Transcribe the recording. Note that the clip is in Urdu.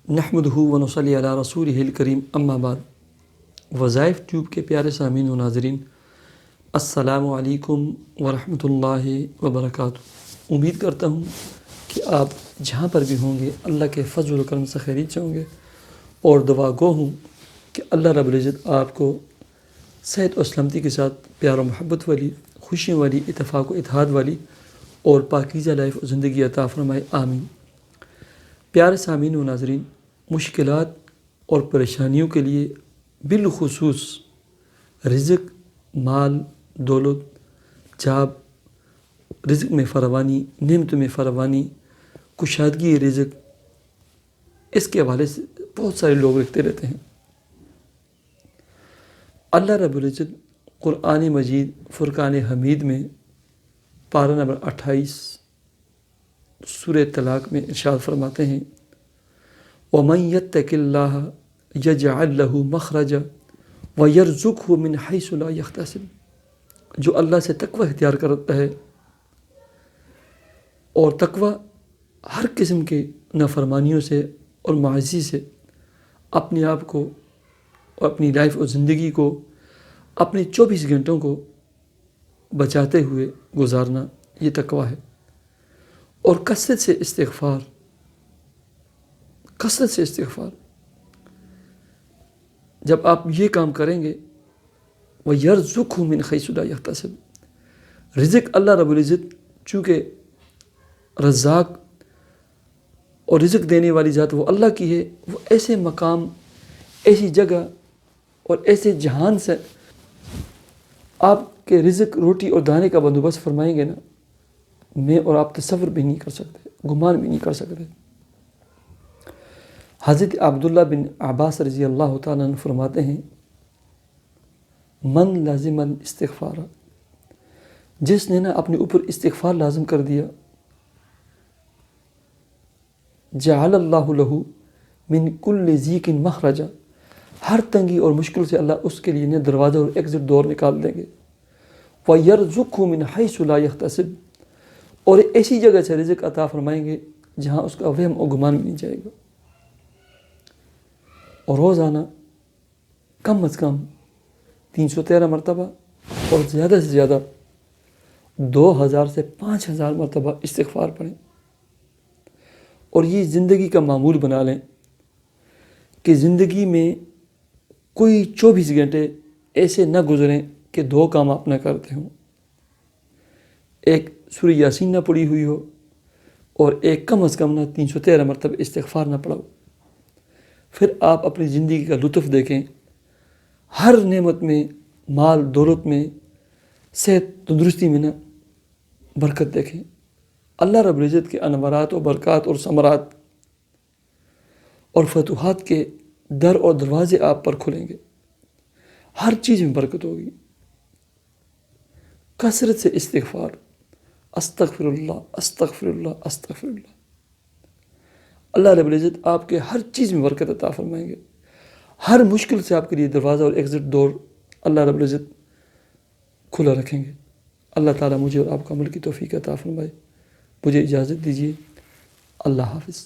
نحمدہ و نصلی علی رسولہ الکریم اما بعد۔ وظائف ٹیوب کے پیارے سامعین و ناظرین، السلام علیکم ورحمۃ اللہ وبرکاتہ۔ امید کرتا ہوں کہ آپ جہاں پر بھی ہوں گے اللہ کے فضل و کرم سے خیریت سے ہوں گے، اور دعا گو ہوں کہ اللہ رب العزت آپ کو صحت و سلامتی کے ساتھ پیار و محبت والی، خوشیوں والی، اتفاق و اتحاد والی اور پاکیزہ لائف و زندگی عطا فرمائے، آمین۔ پیارے سامعین و ناظرین، مشکلات اور پریشانیوں کے لیے بالخصوص رزق، مال، دولت، جاب، رزق میں فراوانی، نعمتوں میں فراوانی، کشادگی رزق، اس کے حوالے سے بہت سارے لوگ لکھتے رہتے ہیں۔ اللہ رب العزت قرآن مجید فرقان حمید میں پارہ نمبر 28 سورہ طلاق میں ارشاد فرماتے ہیں، وَمَن يَتَّقِ اللَّهَ يَجْعَلْ لَهُ مَخْرَجًا وَيَرْزُقْهُ مِنْ حَيْثُ لَا يَحْتَسِبُ۔ جو اللہ سے تقوی اختیار کرتا ہے اور تقوی ہر قسم کے نافرمانیوں سے اور معاصی سے اپنے آپ کو اور اپنی لائف اور زندگی کو، اپنے 24 گھنٹوں کو بچاتے ہوئے گزارنا، یہ تقوی ہے۔ اور کثرت سے استغفار، کثرت سے استغفار، جب آپ یہ کام کریں گے، وَيَرْزُقْهُ مِنْ حَيْثُ لَا يَحْتَسِبُ، رزق اللہ رب العزت چونکہ رزاق اور رزق دینے والی ذات وہ اللہ کی ہے، وہ ایسے مقام، ایسی جگہ اور ایسے جہان سے آپ کے رزق، روٹی اور دانے کا بندوبست فرمائیں گے نا، میں اور آپ تصور بھی نہیں کر سکتے، گمان بھی نہیں کر سکتے۔ حضرت عبداللہ بن عباس رضی اللہ تعالیٰ عنہ فرماتے ہیں، من لازم الاستغفار، جس نے نا اپنے اوپر استغفار لازم کر دیا، جعل اللہ لہ من کل ضیق مخرجا، ہر تنگی اور مشکل سے اللہ اس کے لیے دروازہ اور ایگزٹ دور نکال دیں گے۔ وَيَرْزُقْهُ مِنْ حَيْثُ لَا يَحْتَسِبُ، اور ایسی جگہ سے رزق عطا فرمائیں گے جہاں اس کا وہم اور گمان بھی نہیں جائے گا۔ اور روزانہ کم از کم 313 مرتبہ اور زیادہ سے زیادہ 2000 سے 5000 مرتبہ استغفار پڑھیں، اور یہ زندگی کا معمول بنا لیں کہ زندگی میں کوئی 24 گھنٹے ایسے نہ گزریں کہ 2 کام آپ نہ کرتے ہوں، ایک سورہ یاسین نہ پڑھی ہوئی ہو، اور ایک کم از کم نہ 313 مرتبہ استغفار نہ پڑھو۔ پھر آپ اپنی زندگی کا لطف دیکھیں، ہر نعمت میں، مال دولت میں، صحت تندرستی میں نہ برکت دیکھیں۔ اللہ رب العزت کے انوارات و برکات اور ثمرات اور فتوحات کے در اور دروازے آپ پر کھلیں گے، ہر چیز میں برکت ہوگی۔ کثرت سے استغفار، استغفر اللہ، استغفر اللہ، استغفر اللہ۔ اللہ رب العزت آپ کے ہر چیز میں برکت عطا فرمائیں گے، ہر مشکل سے آپ کے لیے دروازہ اور ایگزٹ دور اللہ رب العزت کھلا رکھیں گے۔ اللہ تعالیٰ مجھے اور آپ کو عمل کی توفیق عطا فرمائے۔ مجھے اجازت دیجیے، اللہ حافظ۔